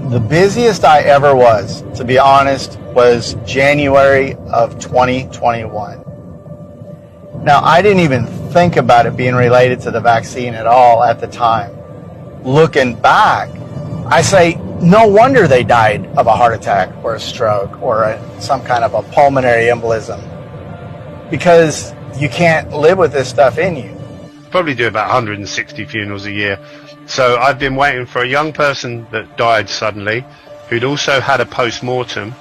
The busiest I ever was, to be honest, was January of 2021. Now, I didn't even think about it being related to the vaccine at all at the time. Looking back, I say, no wonder they died of a heart attack or a stroke or some kind of a pulmonary embolism, because you can't live with this stuff in you. Probably do about 160 funerals a year. So I've been waiting for a young person that died suddenly, who'd also had a post-mortem,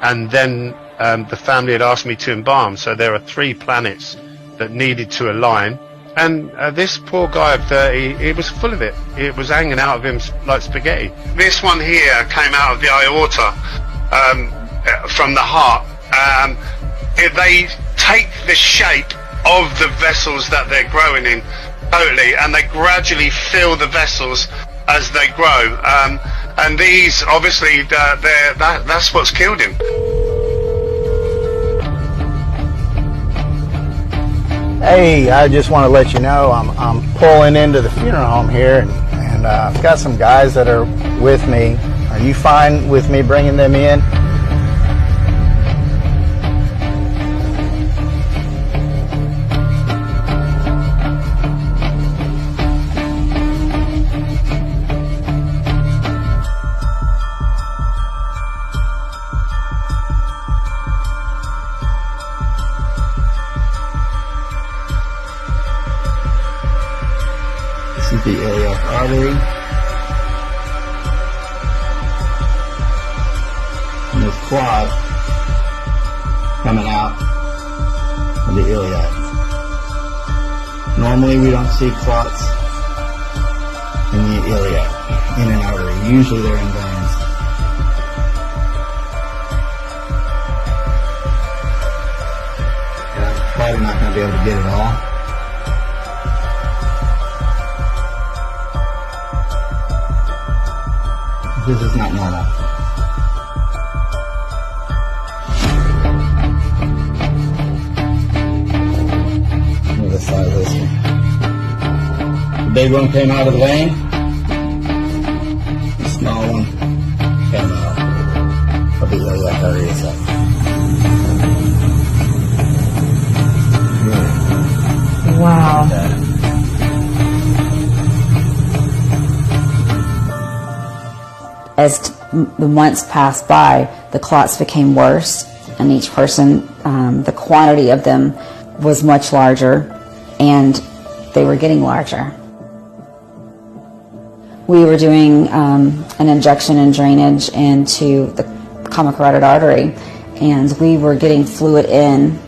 and then the family had asked me to embalm. So there are 3 planets that needed to align. And this poor guy of 30, he was full of it. It was hanging out of him like spaghetti. This one here came out of the aorta from the heart. They take the shape of the vessels that they're growing in totally, and they gradually fill the vessels as they grow. And these, obviously, that's what's killed him. Hey, I just want to let you know I'm pulling into the funeral home here, and I've got some guys that are with me. Are you fine with me bringing them in? This is the iliac artery. And there's clot coming out of the iliac. Normally we don't see clots in the iliac, in an artery. Usually they're in veins. And I'm probably not going to be able to get it all. This is not normal. Look at the size of this one. The big one came out of the vein. The small one came out of the iliac artery itself. Wow. As the months passed by, the clots became worse, and each person, the quantity of them was much larger, and they were getting larger. We were doing an injection and drainage into the common carotid artery, and we were getting fluid in,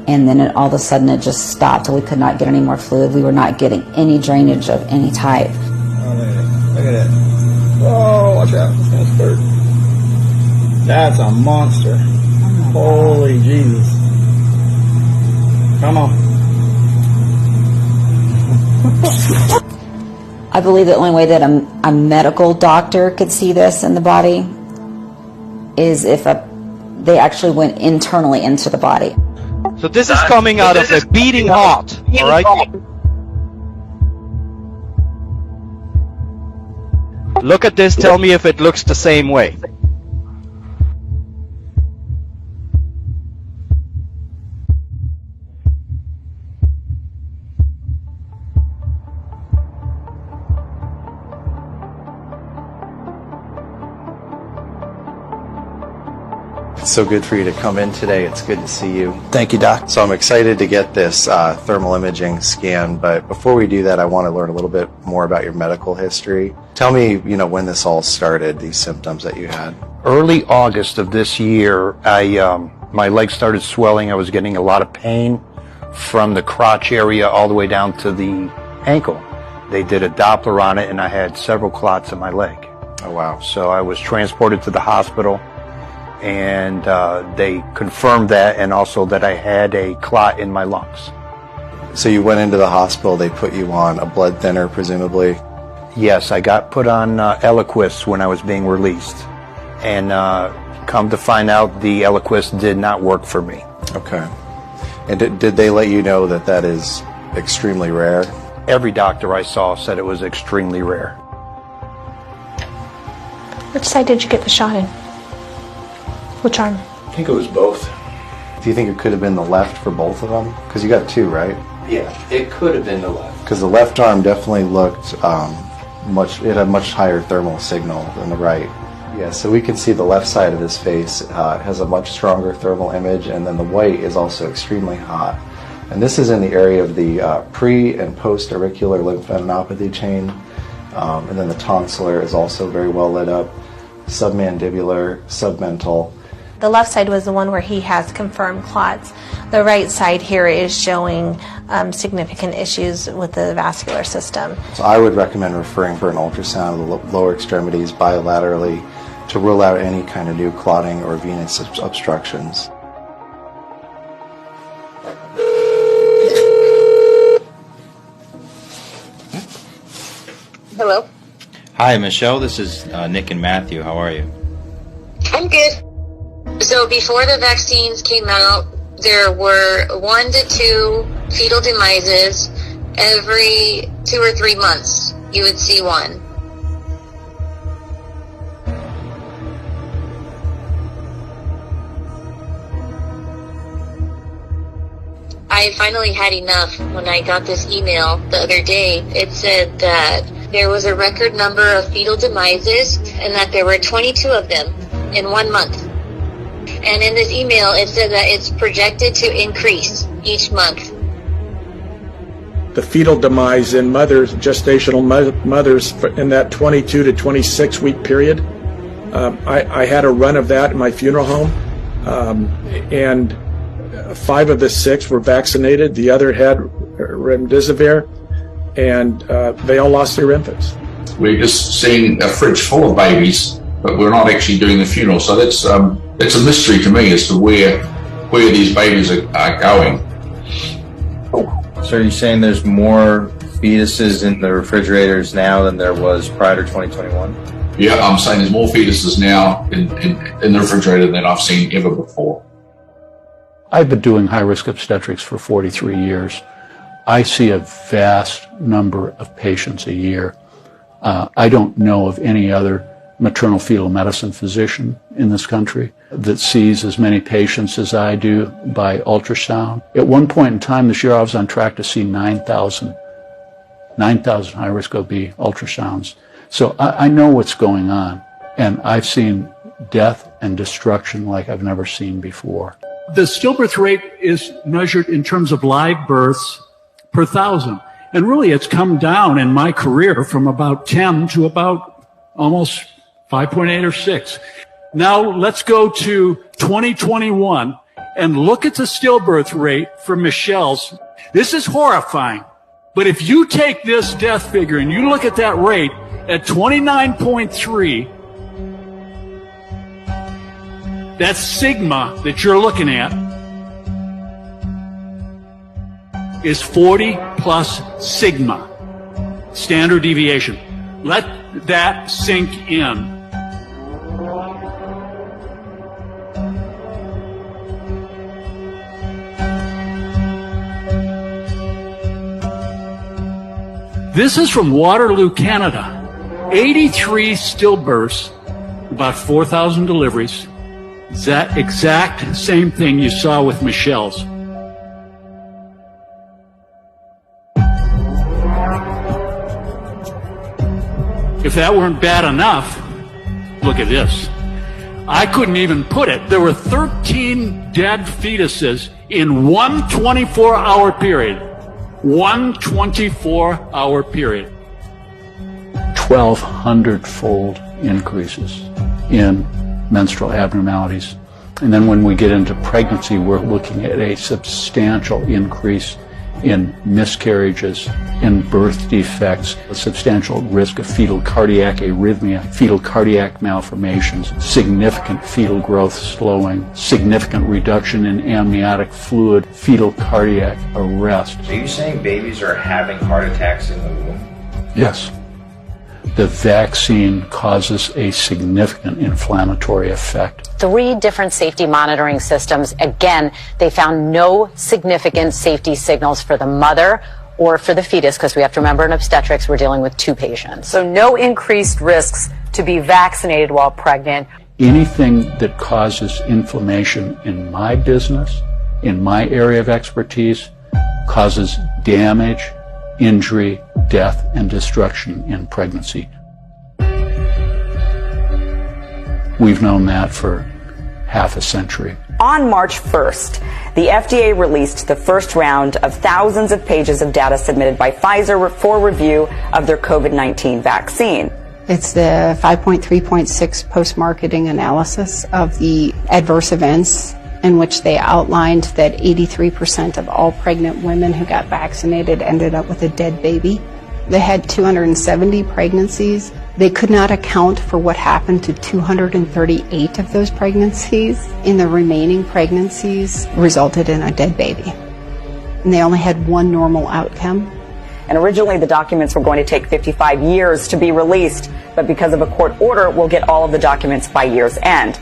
and then all of a sudden it just stopped. We could not get any more fluid. We were not getting any drainage of any type. Oh, look at that. Oh, watch out. It's going to spurt. That's a monster. Holy Jesus. Come on. I believe the only way that a medical doctor could see this in the body is if a They actually went internally into the body. So this is coming out of a beating heart, all right? Look at this, tell me if it looks the same way. It's so good for you to come in today. It's good to see you. Thank you, Doc. So I'm excited to get this thermal imaging scan, but before we do that, I want to learn a little bit more about your medical history. Tell me, when this all started, these symptoms that you had. Early August of this year, my legs started swelling. I was getting a lot of pain from the crotch area all the way down to the ankle. They did a Doppler on it, and I had several clots in my leg. Oh, wow. So I was transported to the hospital, and they confirmed that, and also that I had a clot in my lungs. So you went into the hospital, they put you on a blood thinner, presumably? Yes, I got put on Eliquis when I was being released, and come to find out the Eliquis did not work for me. Okay. And did they let you know that that is extremely rare? Every doctor I saw said it was extremely rare. Which side did you get the shot in? Which arm? I think it was both. Do you think it could have been the left for both of them? Because you got two, right? Yeah, it could have been the left. Because the left arm definitely looked it had much higher thermal signal than the right. Yeah, so we can see the left side of his face has a much stronger thermal image, and then the white is also extremely hot. And this is in the area of the pre- and post-auricular lymphadenopathy chain. And then the tonsillar is also very well lit up, submandibular, submental. The left side was the one where he has confirmed clots. The right side here is showing significant issues with the vascular system. So I would recommend referring for an ultrasound of the lower extremities bilaterally to rule out any kind of new clotting or venous obstructions. Hello. Hi, Michelle. This is Nick and Matthew. How are you? I'm good. So before the vaccines came out, there were 1 to 2 fetal demises every 2 or 3 months. You would see one. I finally had enough when I got this email the other day. It said that there was a record number of fetal demises and that there were 22 of them in 1 month. And in this email, it said that it's projected to increase each month. The fetal demise in mothers, gestational mothers, in that 22 to 26 week period. I had a run of that in my funeral home, and 5 of the 6 were vaccinated. The other had remdesivir, and they all lost their infants. We're just seeing a fridge full of babies, but we're not actually doing the funeral. So that's it's a mystery to me as to where these babies are going. So are you saying there's more fetuses in the refrigerators now than there was prior to 2021? Yeah, I'm saying there's more fetuses now in the refrigerator than I've seen ever before. I've been doing high-risk obstetrics for 43 years. I see a vast number of patients a year. I don't know of any other maternal fetal medicine physician in this country that sees as many patients as I do by ultrasound. At one point in time this year, I was on track to see 9,000 high-risk OB ultrasounds. So I know what's going on, and I've seen death and destruction like I've never seen before. The stillbirth rate is measured in terms of live births per 1,000. And really, it's come down in my career from about 10 to about almost 5.8 or 6. Now, let's go to 2021 and look at the stillbirth rate for Michelle's. This is horrifying. But if you take this death figure and you look at that rate at 29.3, that sigma that you're looking at is 40 plus sigma, standard deviation. Let that sink in. This is from Waterloo, Canada. 83 stillbirths, about 4,000 deliveries. That exact same thing you saw with Michelle's. If that weren't bad enough, look at this. I couldn't even put it. There were 13 dead fetuses in one 24-hour period. One 24-hour period. 1,200-fold increases in menstrual abnormalities. And then when we get into pregnancy, we're looking at a substantial increase in miscarriages, in birth defects, a substantial risk of fetal cardiac arrhythmia, fetal cardiac malformations, significant fetal growth slowing, significant reduction in amniotic fluid, fetal cardiac arrest. Are you saying babies are having heart attacks in the womb? Yes. The vaccine causes a significant inflammatory effect. 3 different safety monitoring systems. Again, they found no significant safety signals for the mother or for the fetus, because we have to remember in obstetrics we're dealing with 2 patients. So no increased risks to be vaccinated while pregnant. Anything that causes inflammation in my business, in my area of expertise, causes damage, injury, death, and destruction in pregnancy. We've known that for half a century. On March 1st, the FDA released the first round of thousands of pages of data submitted by Pfizer for review of their COVID-19 vaccine. It's the 5.3.6 post-marketing analysis of the adverse events, in which they outlined that 83% of all pregnant women who got vaccinated ended up with a dead baby. They had 270 pregnancies. They could not account for what happened to 238 of those pregnancies. In the remaining pregnancies resulted in a dead baby. And they only had one normal outcome. And originally the documents were going to take 55 years to be released, but because of a court order, we'll get all of the documents by year's end.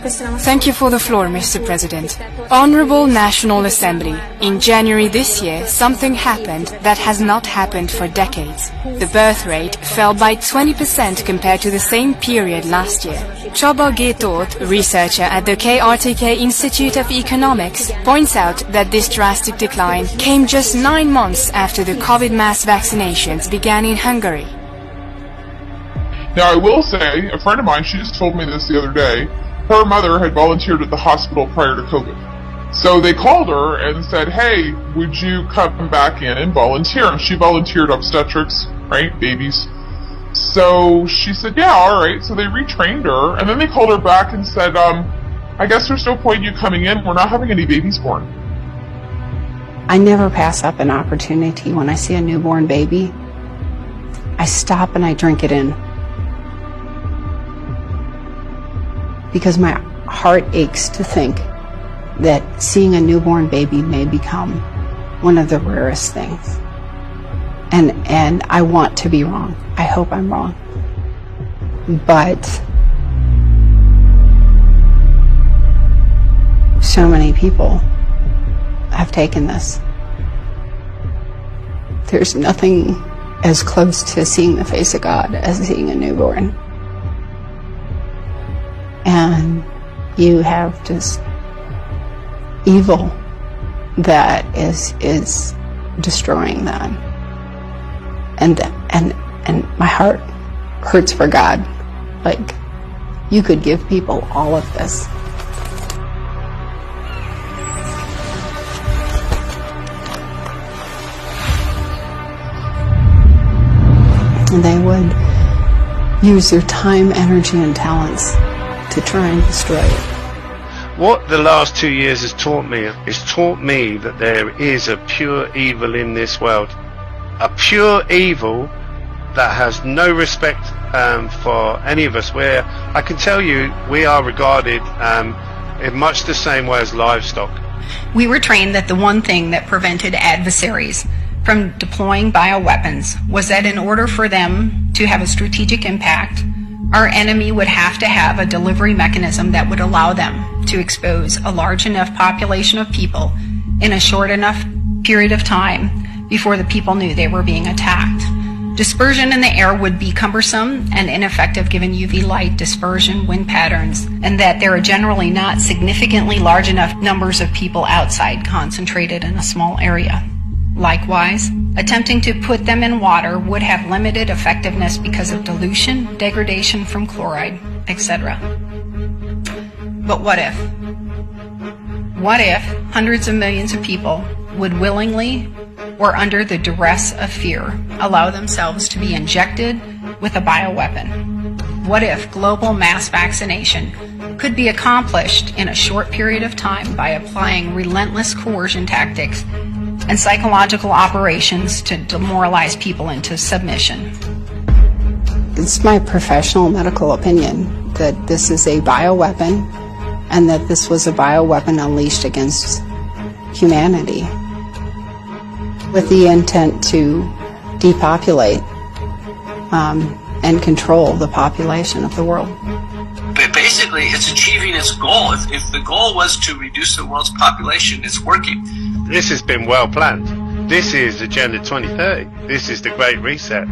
Thank you for the floor, Mr. President. Honorable National Assembly, in January this year, something happened that has not happened for decades. The birth rate fell by 20% compared to the same period last year. Chobo Getot, researcher at the KRTK Institute of Economics, points out that this drastic decline came just 9 months after the COVID mass vaccinations began in Hungary. Now, I will say, a friend of mine, she just told me this the other day, her mother had volunteered at the hospital prior to COVID. So they called her and said, hey, would you come back in and volunteer? And she volunteered obstetrics, right, babies. So she said, yeah, all right. So they retrained her, and then they called her back and said, I guess there's no point in you coming in. We're not having any babies born. I never pass up an opportunity when I see a newborn baby. I stop and I drink it in. Because my heart aches to think that seeing a newborn baby may become one of the rarest things. And I want to be wrong. I hope I'm wrong. But so many people have taken this. There's nothing as close to seeing the face of God as seeing a newborn. And you have just evil that is destroying that. And my heart hurts for God. Like, you could give people all of this. And they would use their time, energy, and talents to try and destroy it. What the last 2 years has taught me that there is a pure evil in this world. A pure evil that has no respect for any of us, where I can tell you we are regarded in much the same way as livestock. We were trained that the one thing that prevented adversaries from deploying bioweapons was that in order for them to have a strategic impact, our enemy would have to have a delivery mechanism that would allow them to expose a large enough population of people in a short enough period of time before the people knew they were being attacked. Dispersion in the air would be cumbersome and ineffective given UV light dispersion, wind patterns, and that there are generally not significantly large enough numbers of people outside concentrated in a small area. Likewise, attempting to put them in water would have limited effectiveness because of dilution, degradation from chloride, etc. But what if? What if hundreds of millions of people would willingly or under the duress of fear allow themselves to be injected with a bioweapon? What if global mass vaccination could be accomplished in a short period of time by applying relentless coercion tactics and psychological operations to demoralize people into submission? It's my professional medical opinion that this is a bioweapon and that this was a bioweapon unleashed against humanity with the intent to depopulate and control the population of the world. But basically, it's achieving its goal. If the goal was to reduce the world's population, it's working. This has been well planned. This is Agenda 2030. This is the Great Reset.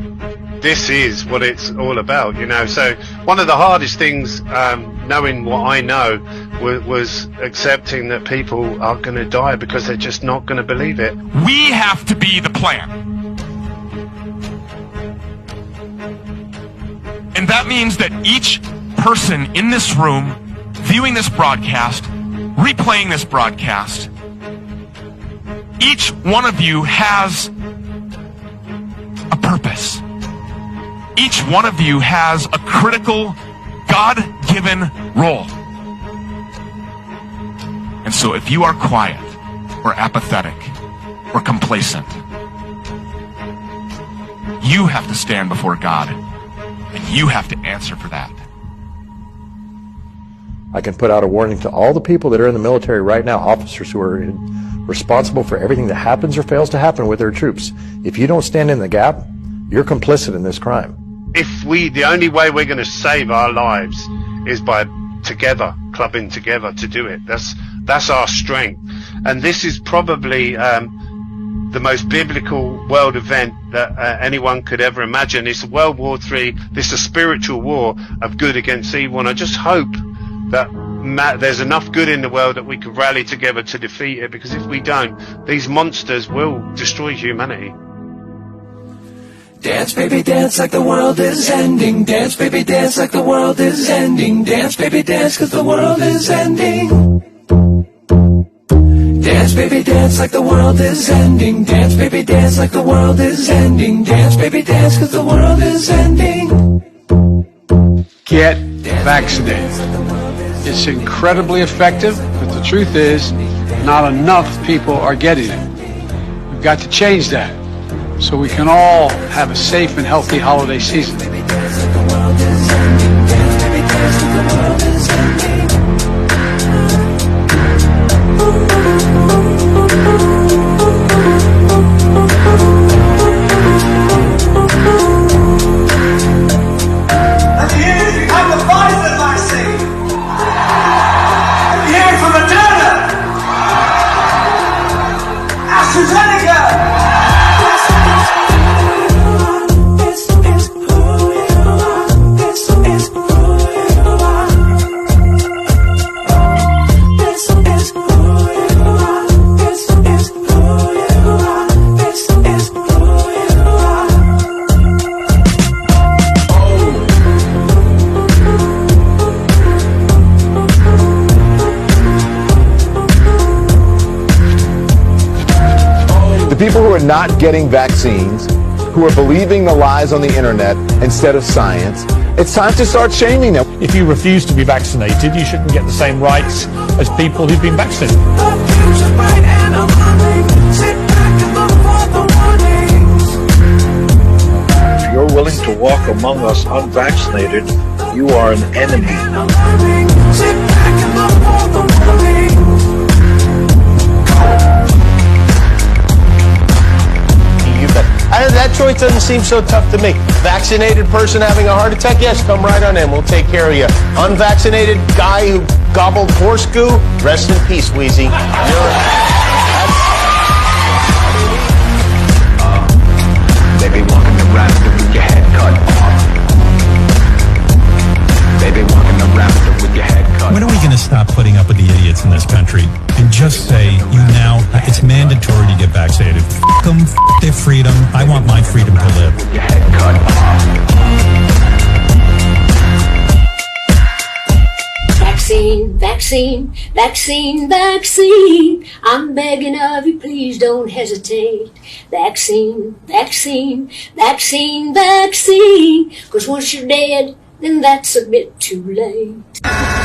This is what it's all about, you know. So one of the hardest things, knowing what I know, was accepting that people are going to die because they're just not going to believe it. We have to be the plan. And that means that each person in this room, viewing this broadcast, replaying this broadcast, each one of you has a purpose. Each one of you has a critical, God-given role. And so if you are quiet or apathetic or complacent, you have to stand before God and you have to answer for that. I can put out a warning to all the people that are in the military right now, officers who are responsible for everything that happens or fails to happen with their troops. If you don't stand in the gap, you're complicit in this crime. The only way we're going to save our lives is by together, clubbing together to do it. That's our strength. And this is probably the most biblical world event that anyone could ever imagine. It's World War III. This is a spiritual war of good against evil. And I just hope that there's enough good in the world that we can rally together to defeat it, because if we don't, these monsters will destroy humanity. Dance, baby, dance like the world is ending. Dance, baby, dance like the world is ending. Dance, baby, dance, 'cause the world is ending. Dance, baby, dance like the world is ending. Dance, baby, dance like the world is ending. Dance, baby, dance, 'cause the world is ending. Get vaccinated. It's incredibly effective, but the truth is, not enough people are getting it. We've got to change that, so we can all have a safe and healthy holiday season. The people who are not getting vaccines, who are believing the lies on the internet instead of science, it's time to start shaming them. If you refuse to be vaccinated, you shouldn't get the same rights as people who've been vaccinated. If you're willing to walk among us unvaccinated, you are an enemy. That choice doesn't seem so tough to me. Vaccinated person having a heart attack, yes, come right on in. We'll take care of you. Unvaccinated guy who gobbled horse goo, rest in peace, Wheezy. I want my freedom to live. Vaccine, vaccine, vaccine, vaccine. I'm begging of you, please don't hesitate. Vaccine, vaccine, vaccine, vaccine. 'Cause once you're dead, then that's a bit too late.